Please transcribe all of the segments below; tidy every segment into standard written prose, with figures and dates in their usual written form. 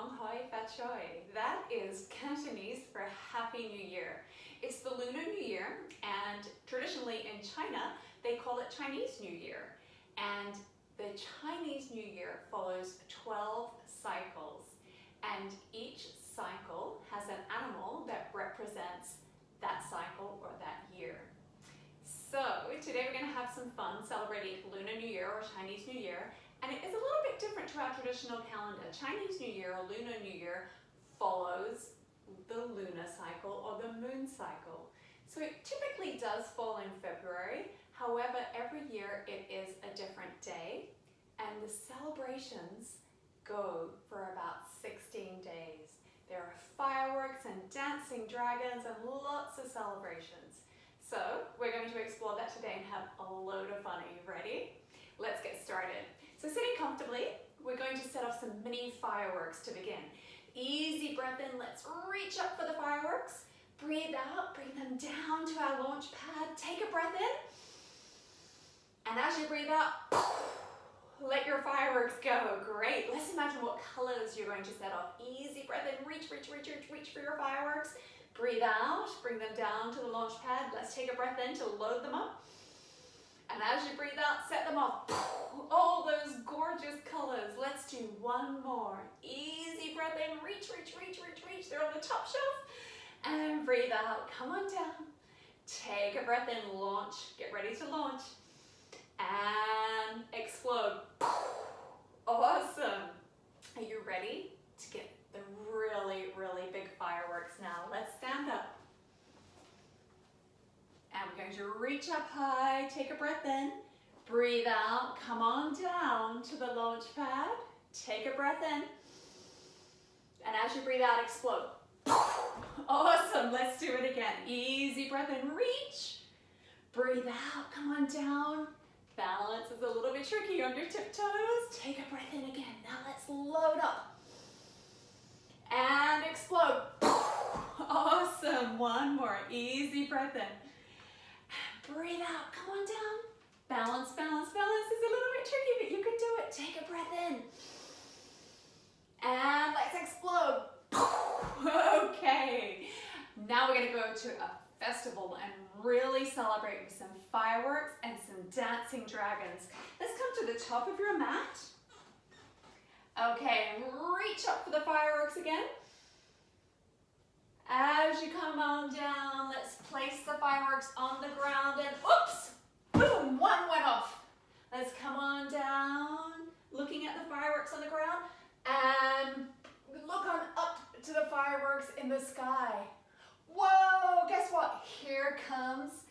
Nong Hoi Fat Choi. That is Cantonese for Happy New Year. It's the Lunar New Year, and traditionally in China, they call it Chinese New Year. And the Chinese New Year follows 12 cycles, and each cycle has an animal that represents that cycle or that year. So today we're going to have some fun celebrating Lunar New Year or Chinese New Year, and it is a little bit different to our traditional calendar. Chinese New Year or Lunar New Year follows the lunar cycle or the moon cycle. So it typically does fall in February. However, every year it is a different day, and the celebrations go for about 16 days. There are fireworks and dancing dragons and lots of celebrations. So we're going to explore that today and have a load of fun. Are you ready? Let's get started. So sitting comfortably, we're going to set off some mini fireworks to begin. Easy breath in, let's reach up for the fireworks. Breathe out, bring them down to our launch pad. Take a breath in. And as you breathe out, let your fireworks go. Great. Let's imagine what colors you're going to set off. Easy breath in, reach for your fireworks. Breathe out, bring them down to the launch pad. Let's take a breath in to load them up. And as you breathe out, set them off. All those gorgeous colors. Let's do one more. Easy breath in, reach. They're on the top shelf. And breathe out, come on down. Take a breath in, launch. Get ready to launch. And explode. Awesome. Are you ready to get the really big fireworks now? Let's stand up. And we're going to reach up high, take a breath in, breathe out, come on down to the launch pad, take a breath in, and as you breathe out, explode. Awesome, let's do it again. Easy breath in, reach, breathe out, come on down. Balance is a little bit tricky on your tiptoes. Take a breath in again. Now let's load up. And explode. Awesome, one more. Easy breath in. Breathe out, come on down. Balance is a little bit tricky, but you can do it. Take a breath in. And let's explode. Okay, now we're gonna go to a festival and really celebrate with some fireworks and some dancing dragons. Let's come to the top of your mat. Okay, and reach up for the fireworks again. As you come on down, let's place the fireworks on the ground and oops, boom, one went off. Let's come on down, looking at the fireworks on the ground, and look on up to the fireworks in the sky. Whoa, guess what? Here comes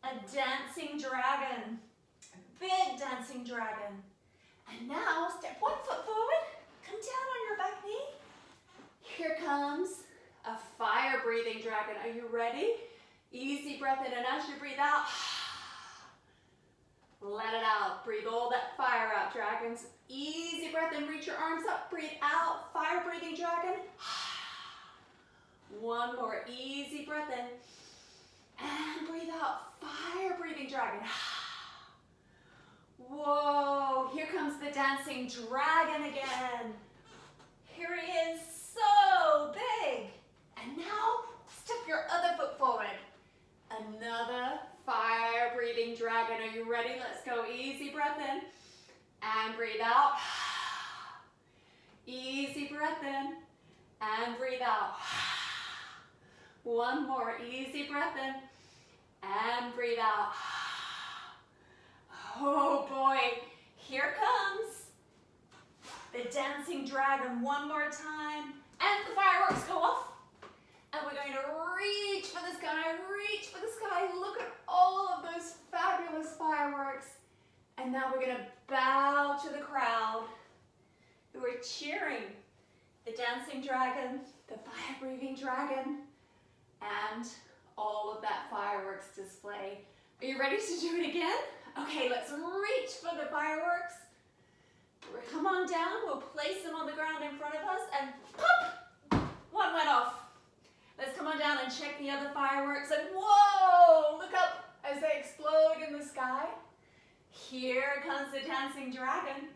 a dancing dragon, a big dancing dragon. And now step 1 foot forward, come down on your back knee. Here comes a fire-breathing dragon. Are you ready? Easy breath in, and as you breathe out, let it out. Breathe all that fire out, dragons. Easy breath in, reach your arms up, breathe out, fire-breathing dragon. One more, easy breath in, and breathe out, fire-breathing dragon. Whoa, here comes the dancing dragon again. Here he is, so big. And now, step your other foot forward. Another fire-breathing dragon. Are you ready? Let's go. Easy breath in and breathe out. Easy breath in and breathe out. One more. Easy breath in and breathe out. Oh boy, here comes the dancing dragon one more time. And the fireworks go off. And we're going to reach for the sky, Look at all of those fabulous fireworks. And now we're going to bow to the crowd who are cheering the dancing dragon, the fire-breathing dragon, and all of that fireworks display. Are you ready to do it again? Okay, let's reach for the fireworks. Come on down, we'll place them on the ground in front of us, and pop! One went off. Let's come on down and check the other fireworks, and whoa! Look up as they explode in the sky. Here comes the dancing dragon.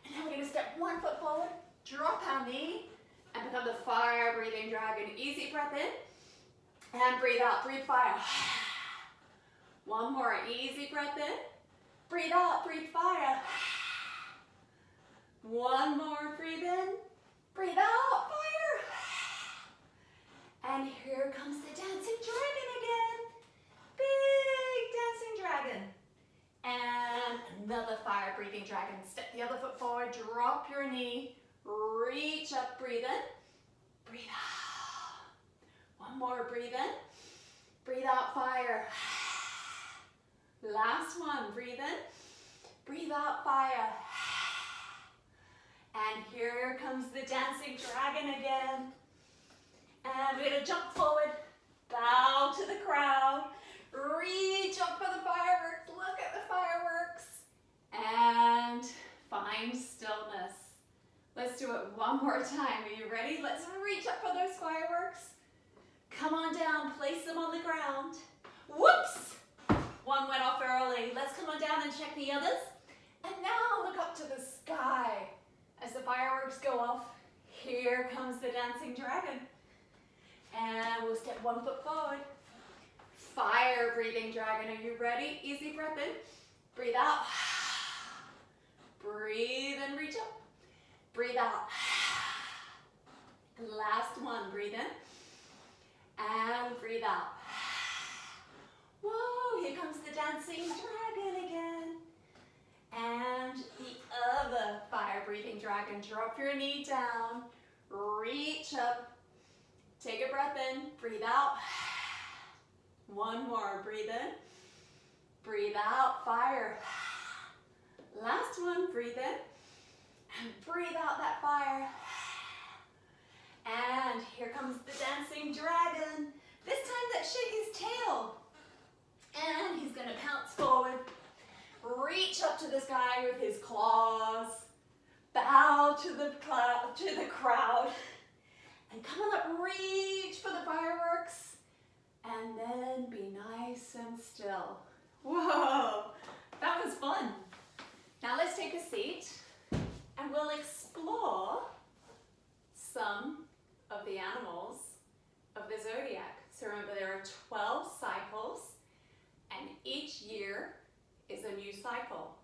And now we're going to step 1 foot forward, drop our our knee and become the fire breathing dragon. Easy breath in and breathe out. Breathe fire. One more. Easy breath in. Breathe out. Breathe fire. One more. Breathe in. Breathe out. Fire. And here comes the dancing dragon again. Big dancing dragon. And another fire breathing dragon. Step the other foot forward, drop your knee, reach up, breathe in, breathe out. One more, breathe in, breathe out, fire. Last one, breathe in, breathe out, fire. And here comes the dancing dragon again. And we're gonna jump forward, bow to the crowd, reach up for the fireworks, look at the fireworks, and find stillness. Let's do it one more time. Are you ready? Let's reach up for those fireworks. Come on down, place them on the ground. Whoops! One went off early. Let's come on down and check the others. And now look up to the sky. As the fireworks go off, here comes the dancing dragon. And we'll step one foot forward. Fire breathing dragon. Are you ready? Easy breath in. Breathe out. Breathe and reach up. Breathe out. Last one. Breathe in. And breathe out. Whoa, here comes the dancing dragon again. And the other fire breathing dragon. Drop your knee down. Reach up. Take a breath in. Breathe out. One more. Breathe in. Breathe out. Fire. Last one. Breathe in. And breathe out that fire. And here comes the dancing dragon. This time let's shake his tail. And he's going to pounce forward. Reach up to the sky with his claws. Bow to the crowd. And come on up, reach for the fireworks. And then be nice and still. Whoa, that was fun. Now let's take a seat and we'll explore some of the animals of the zodiac. So remember, there are 12 cycles and each year is a new cycle.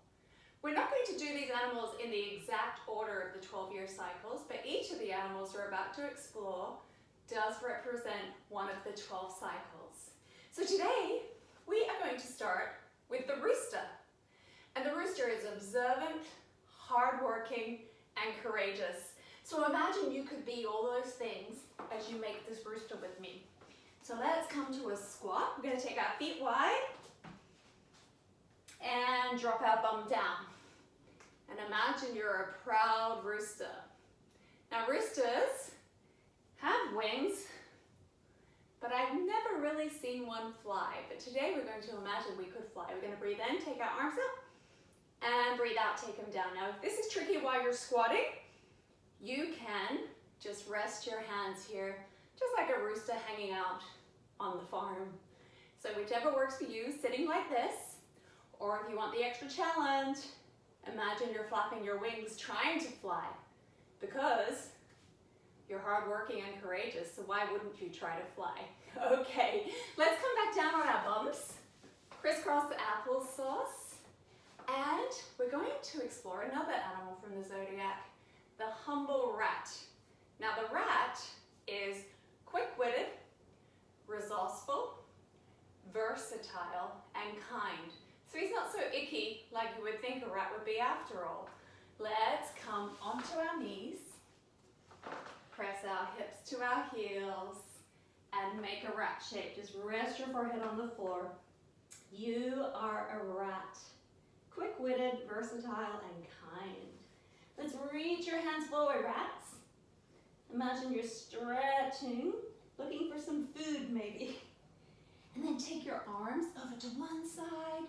We're not going to do these animals in the exact order of the 12-year cycles, but each of the animals we're about to explore does represent one of the 12 cycles. So today, we are going to start with the rooster. And the rooster is observant, hardworking, and courageous. So imagine you could be all those things as you make this rooster with me. So let's come to a squat. We're going to take our feet wide and drop our bum down. And imagine you're a proud rooster. Now roosters have wings, but I've never really seen one fly. But today we're going to imagine we could fly. We're going to breathe in, take our arms up, and breathe out, take them down. Now if this is tricky while you're squatting, you can just rest your hands here, just like a rooster hanging out on the farm. So whichever works for you, sitting like this, or if you want the extra challenge, imagine you're flapping your wings trying to fly, because you're hardworking and courageous, so why wouldn't you try to fly? Okay, let's come back down on our bumps, crisscross the applesauce, and we're going to explore another animal from the zodiac, the humble rat. Now the rat is quick-witted, resourceful, versatile, and kind. So he's not so icky like you would think a rat would be after all. Let's come onto our knees, press our hips to our heels, and make a rat shape. Just rest your forehead on the floor. You are a rat. Quick-witted, versatile, and kind. Let's reach your hands forward, rats. Imagine you're stretching, looking for some food maybe. And then take your arms over to one side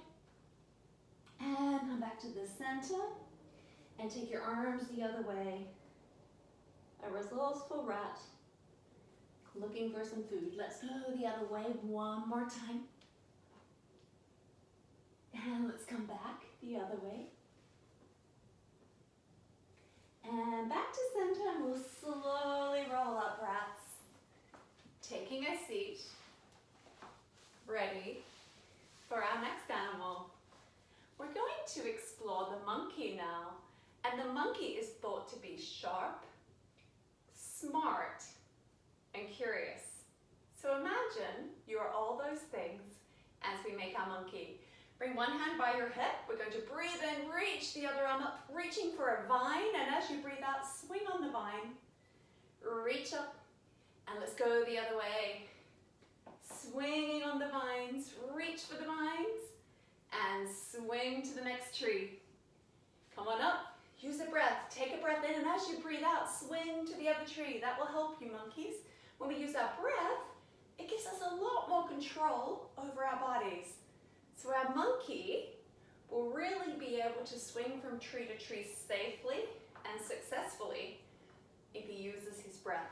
and come back to the center and take your arms the other way. A resourceful rat looking for some food. Let's go the other way one more time. And let's come back the other way. And back to center, and we'll to explore the monkey now. And the monkey is thought to be sharp, smart, and curious. So imagine you are all those things as we make our monkey. Bring one hand by your hip. We're going to breathe in, reach the other arm up, reaching for a vine. And as you breathe out, swing on the vine. Reach up, and let's go the other way. Swinging on the vines, reach for the vines, and swing to the next tree. Come on up, use a breath. Take a breath in, and as you breathe out, swing to the other tree. That will help you, monkeys. When we use our breath, it gives us a lot more control over our bodies. So our monkey will really be able to swing from tree to tree safely and successfully if he uses his breath.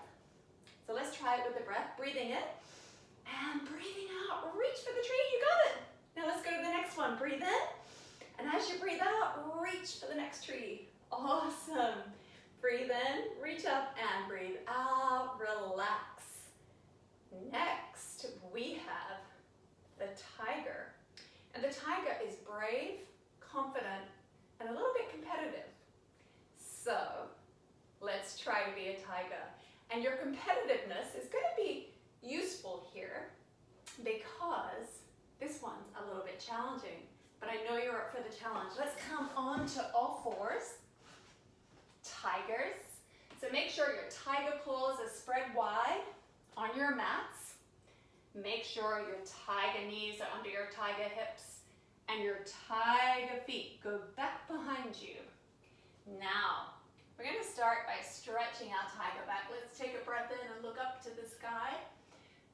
So let's try it with the breath. Breathing in and breathing out. Reach for the tree. You got it. Now let's go to the next one. Breathe in, and as you breathe out, reach for the next tree. Awesome. Breathe in, reach up, and breathe out. Relax. Next, we have the tiger. And the tiger is brave, confident, and a little bit competitive. So let's try to be a tiger. And your competitiveness is going to be useful here because this one's a little bit challenging. But I know you're up for the challenge. Let's come on to all fours. Tigers. So make sure your tiger claws are spread wide on your mats. Make sure your tiger knees are under your tiger hips and your tiger feet go back behind you. Now, we're going to start by stretching our tiger back. Let's take a breath in and look up to the sky.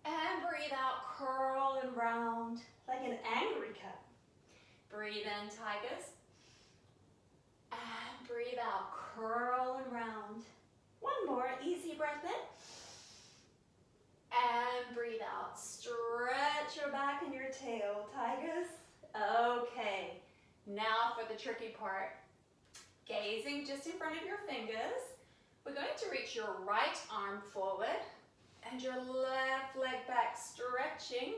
And breathe out, curl and round like an angry cat. Breathe in, tigers. And breathe out, curl and round. One more, easy breath in. And breathe out. Stretch your back and your tail, tigers. Okay, now for the tricky part. Gazing just in front of your fingers, we're going to reach your right arm forward and your left leg back, stretching.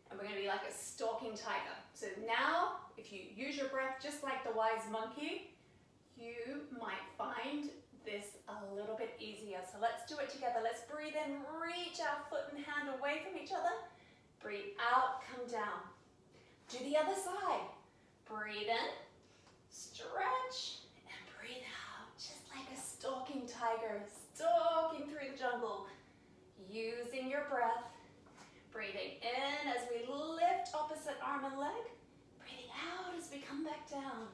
And we're going to be like a stalking tiger. So now, if you use your breath just like the wise monkey, you might find this a little bit easier. So let's do it together. Let's breathe in, reach our foot and hand away from each other. Breathe out, come down. Do the other side. Breathe in, stretch, and breathe out. Just like a stalking tiger, stalking through the jungle. Using your breath. Breathing in as we lift opposite arm and leg. Breathing out as we come back down.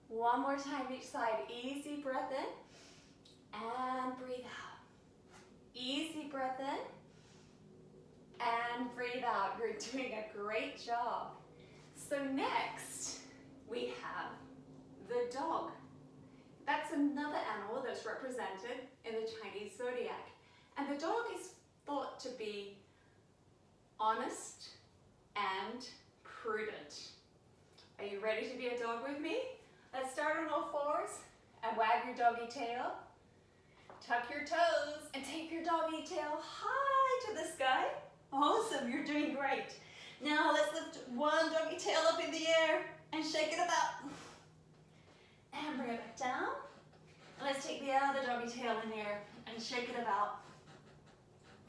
One more time each side. Easy breath in. And breathe out. Easy breath in. And breathe out. You're doing a great job. So next, we have the dog. That's another animal that's represented in the Chinese zodiac. And the dog is thought to be honest and prudent. Are you ready to be a dog with me? Let's start on all fours and wag your doggy tail. Tuck your toes and take your doggy tail high to the sky. Awesome, you're doing great. Now let's lift one doggy tail up in the air and shake it about. And bring it back down. And let's take the other doggy tail in there and shake it about.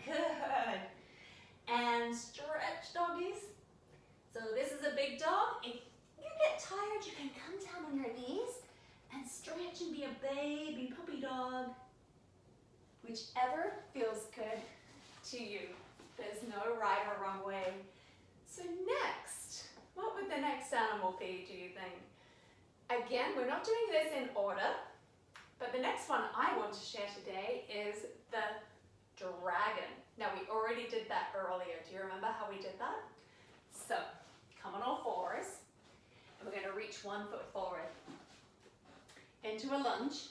Good. And stretch, doggies. So this is a big dog. If you get tired, you can come down on your knees and stretch and be a baby puppy dog. Whichever feels good to you. There's no right or wrong way. So next, what would the next animal be, do you think? Again, we're not doing this in order, but the next one I want to share today is the dragon. Now, we already did that earlier. Do you remember how we did that? So, come on all fours, and we're going to reach one foot forward into a lunge.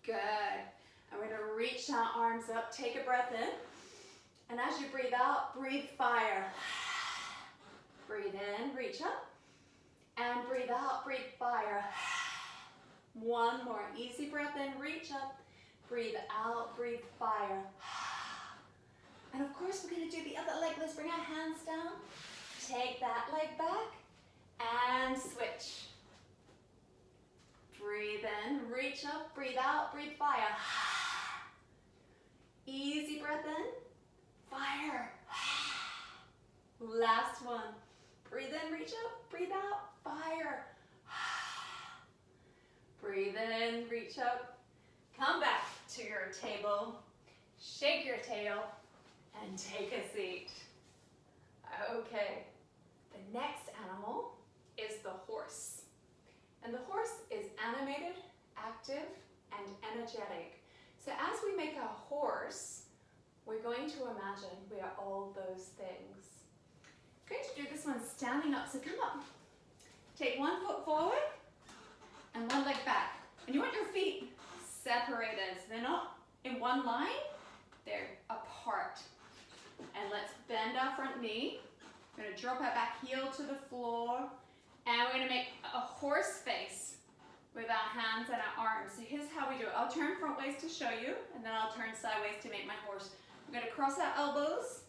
Good. And we're going to reach our arms up, take a breath in, and as you breathe out, breathe fire. Breathe in, reach up, and breathe out, breathe fire. One more, easy breath in, reach up, breathe out, breathe fire. And of course, we're going to do the other leg. Let's bring our hands down, take that leg back, and switch. Breathe in, reach up, breathe out, breathe fire. Easy breath in, fire. Last one. Breathe in, reach up, breathe out, fire. Breathe in, reach up, come back to your table, shake your tail, and take a seat. Okay, the next animal is the horse. And the horse is animated, active, and energetic. So as we make a horse, we're going to imagine we are all those things. I'm going to do this one standing up, so come up. Take one foot forward and one leg back. And you want your feet separated, so they're not in one line, they're apart. And let's bend our front knee. We're going to drop our back heel to the floor. And we're going to make a horse face with our hands and our arms. So here's how we do it. I'll turn front ways to show you, and then I'll turn sideways to make my horse. We're going to cross our elbows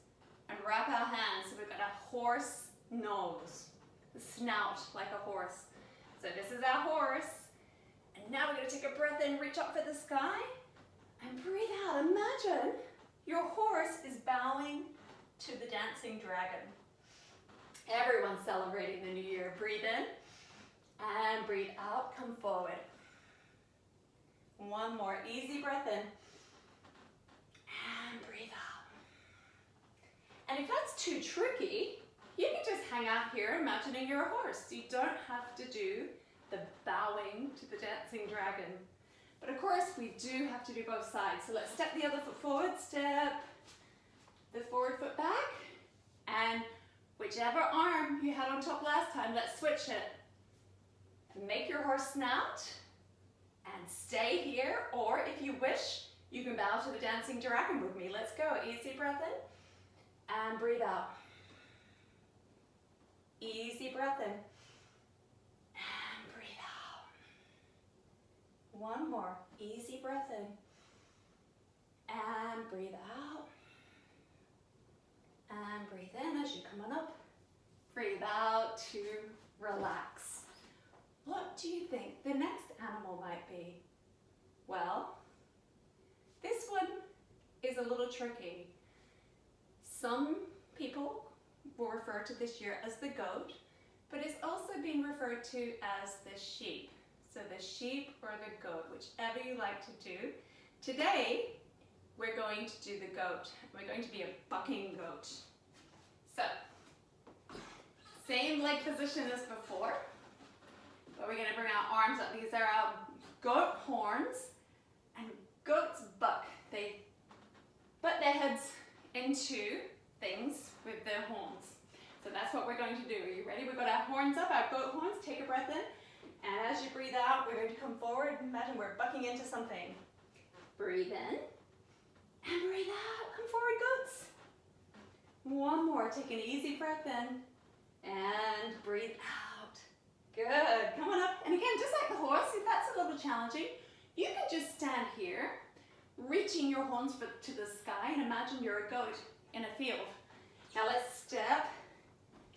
and wrap our hands. So we've got a horse nose, the snout like a horse. So this is our horse. And now we're going to take a breath in, reach up for the sky, and breathe out. Imagine your horse is bowing to the dancing dragon. Everyone's celebrating the new year. Breathe in and breathe out. Come forward. One more. Easy breath in and breathe out. And if that's too tricky, you can just hang out here imagining you're a horse. You don't have to do the bowing to the dancing dragon. But of course, we do have to do both sides. So let's step the other foot forward, step the forward foot back, and whichever arm you had on top last time, let's switch it. Make your horse snout and stay here, or if you wish, you can bow to the dancing dragon with me. Let's go. Easy breath in and breathe out. Easy breath in and breathe out. One more. Easy breath in and breathe out. And breathe in as you come on up. Breathe out to relax. What do you think the next animal might be? Well, this one is a little tricky. Some people will refer to this year as the goat, but it's also being referred to as the sheep. So the sheep or the goat, whichever you like to do. Today, we're going to do the goat. We're going to be a bucking goat. So, same leg position as before, but we're going to bring our arms up. These are our goat horns, and goats buck. They butt their heads into things with their horns. So that's what we're going to do. Are you ready? We've got our horns up, our goat horns. Take a breath in, and as you breathe out, we're going to come forward. Imagine we're bucking into something. Breathe in. And breathe out. Come forward, goats. One more. Take an easy breath in and breathe out. Good. Come on up. And again, just like the horse, if that's a little challenging, you can just stand here, reaching your horns to the sky, and imagine you're a goat in a field. Now let's step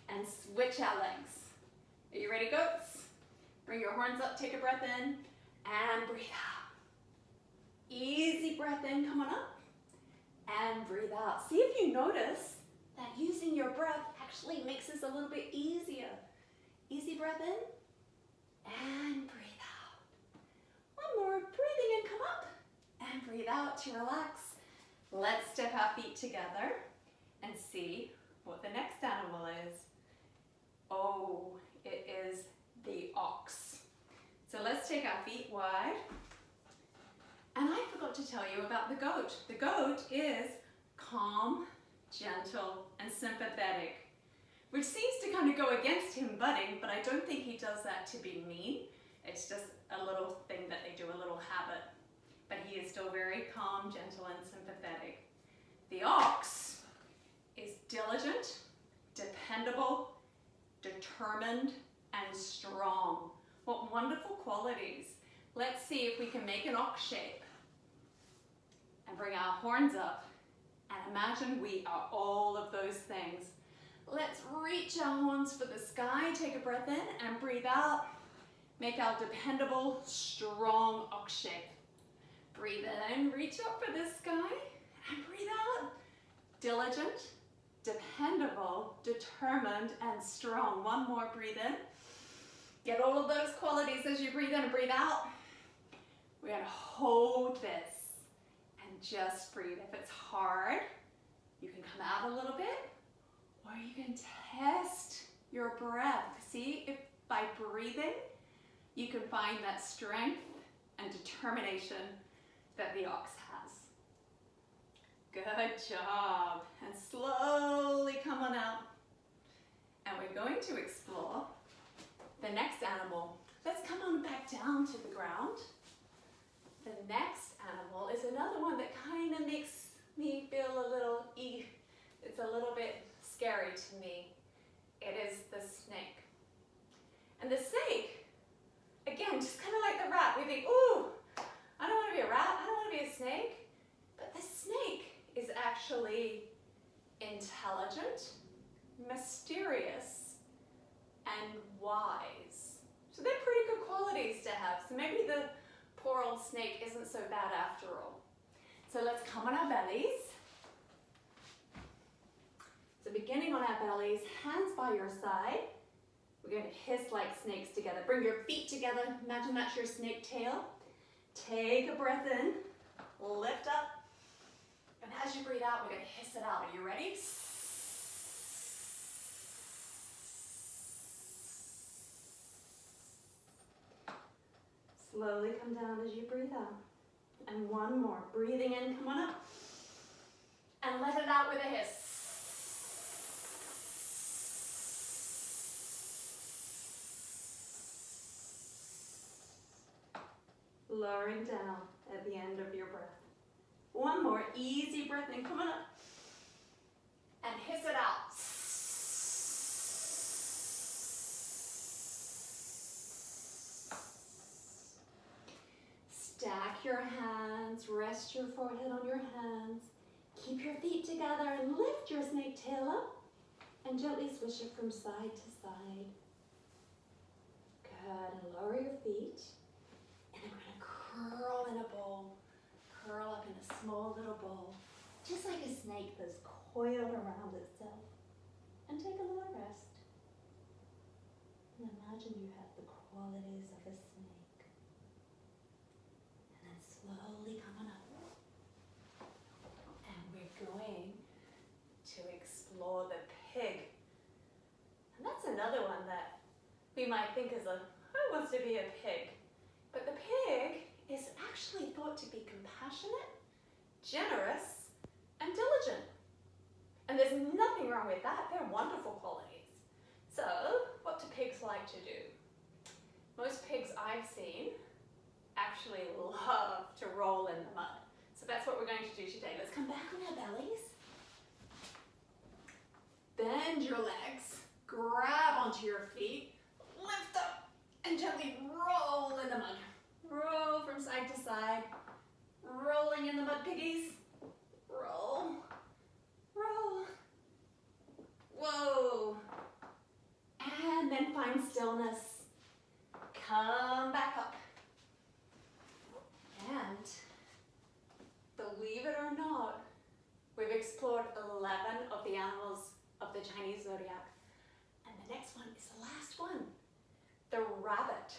and switch our legs. Are you ready, goats? Bring your horns up. Take a breath in and breathe out. Easy breath in. Come on up. And breathe out. See if you notice that using your breath actually makes this a little bit easier. Easy breath in and breathe out. One more. Breathing in, come up and breathe out to relax. Let's step our feet together and see what the next animal is. Oh, it is the ox. So let's take our feet wide. And I forgot to tell you about the goat. The goat is calm, gentle, and sympathetic, which seems to kind of go against him butting, but I don't think he does that to be mean. It's just a little thing that they do, a little habit. But he is still very calm, gentle, and sympathetic. The ox is diligent, dependable, determined, and strong. What wonderful qualities. Let's see if we can make an ox shape and bring our horns up and imagine we are all of those things. Let's reach our horns for the sky. Take a breath in and breathe out. Make our dependable, strong ox shape. Breathe in, reach up for the sky, and breathe out. Diligent, dependable, determined, and strong. One more, breathe in. Get all of those qualities as you breathe in and breathe out. We're gonna hold this and just breathe. If it's hard, you can come out a little bit, or you can test your breath. See if by breathing, you can find that strength and determination that the ox has. Good job. And slowly come on out. And we're going to explore the next animal. Let's come on back down to the ground. The next animal is another one that kind of makes me feel a little, it's a little bit scary to me. It is the snake. And the snake, again, just kind of like the rat. We think, ooh, I don't want to be a rat, I don't want to be a snake. But the snake is actually intelligent, mysterious, and wise. So they're pretty good qualities to have. So maybe the poor old snake isn't so bad after all. So let's come on our bellies. So beginning on our bellies, hands by your side. We're going to hiss like snakes together. Bring your feet together. Imagine that's your snake tail. Take a breath in. Lift up. And as you breathe out, we're going to hiss it out. Are you ready? Slowly come down as you breathe out. And one more. Breathing in, come on up. And let it out with a hiss. Lowering down at the end of your breath. One more. Easy breath in, come on up. And hiss it out. Stack your hands, rest your forehead on your hands. Keep your feet together and lift your snake tail up and gently swish it from side to side. Good, and lower your feet. And then we're gonna curl in a bowl. Curl up in a small little bowl, just like a snake that's coiled around itself. And take a little rest. And imagine you have the qualities of a snake. And then slowly come on up. And we're going to explore the pig. And that's another one that we might think is who wants to be a pig? But the pig is actually thought to be compassionate, generous, and diligent. And there's nothing wrong with that. They're wonderful qualities. So, what do pigs like to do? Most pigs I've seen actually love to roll in the mud. So that's what we're going to do today. Let's come back on our bellies. Bend your legs, grab onto your feet, lift up, and gently roll in the mud. Roll from side to side. Rolling in the mud, piggies. Roll. Roll. Whoa. And then find stillness. Come back up. And believe it or not, we've explored 11 of the animals of the Chinese zodiac. And the next one is the last one, the rabbit.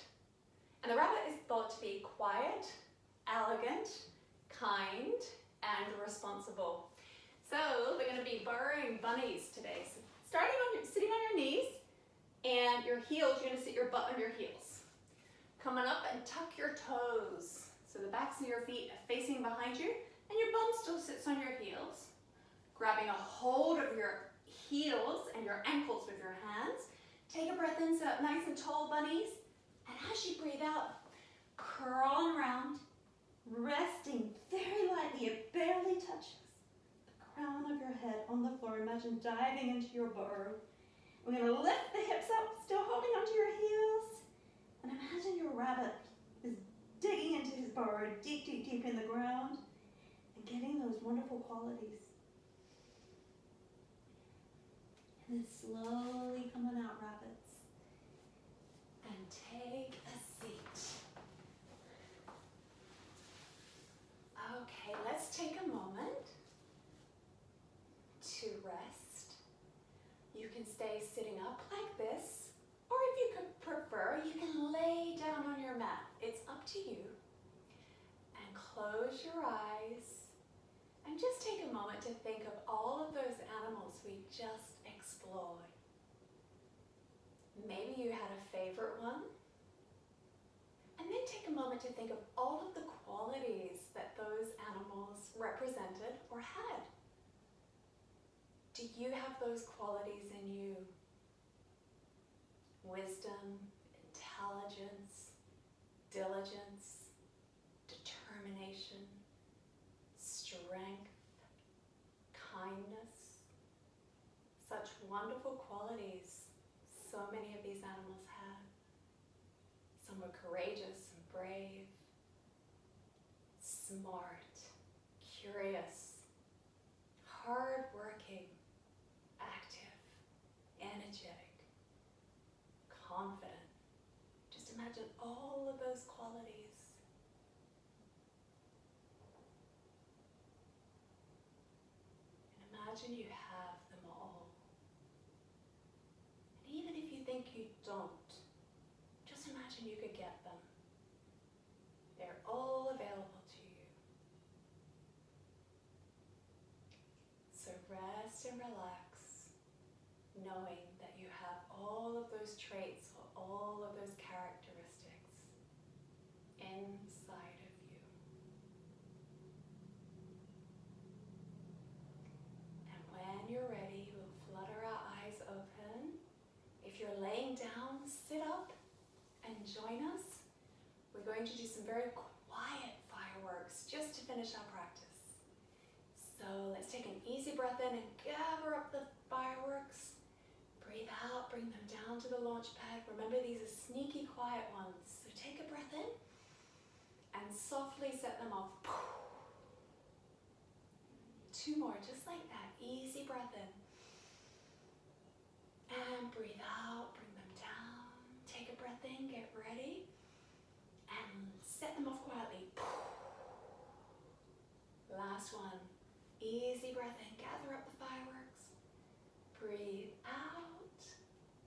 And the rabbit is thought to be quiet, elegant, kind, and responsible. So we're going to be burrowing bunnies today. So sitting on your knees, and your heels, you're going to sit your butt on your heels. Coming up and tuck your toes. So the backs of your feet are facing behind you, and your bum still sits on your heels. Grabbing a hold of your heels and your ankles with your hands. Take a breath in, sit up nice and tall, bunnies. And as you breathe out, curl around, resting very lightly. It barely touches the crown of your head on the floor. Imagine diving into your burrow. We're going to lift the hips up, still holding onto your heels. And imagine your rabbit is digging into his burrow, deep, deep, deep in the ground, and getting those wonderful qualities. And And slowly come on out, rabbits. And take a seat. Okay, let's take a moment to rest. You can stay sitting up like this, or if you could prefer, you can lay down on your mat. It's up to you. And close your eyes and just take a moment to think of all of those animals we just explored. Maybe you had a favorite one. And then take a moment to think of all of the qualities that those animals represented or had. Do you have those qualities in you? Wisdom, intelligence, diligence, determination, strength, kindness. Such wonderful qualities so many of these animals had. Some were courageous and brave, smart, curious, hardworking, active, energetic, confident. Just imagine all of those qualities. And imagine you have them all. And even if you think you don't, just imagine you could get them. They're all available to you. So rest and relax, knowing that you have all of those traits or all of those characteristics inside of you. And when you're ready, we'll flutter our eyes open. If you're laying down, sit up and join us. We're going to do some very quiet fireworks just to finish our practice. So let's take an easy breath in and gather up the fireworks. Breathe out, bring them down to the launch pad. Remember, these are sneaky, quiet ones. So take a breath in and softly set them off. Two more, just like that. Easy breath in. And breathe out, bring them down. Take a breath in, get ready. And set them off quietly. Last one. Easy breath in, gather up the fireworks. Breathe out.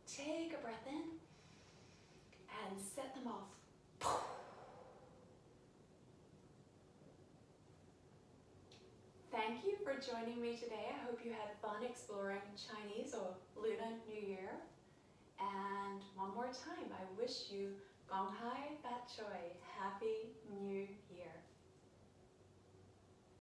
Take a breath in. And set them off. Thank you for joining me today. I hope you had fun exploring Chinese or Lunar-New Year. And one more time, I wish you Gong Hai Fat Choi, Happy New Year.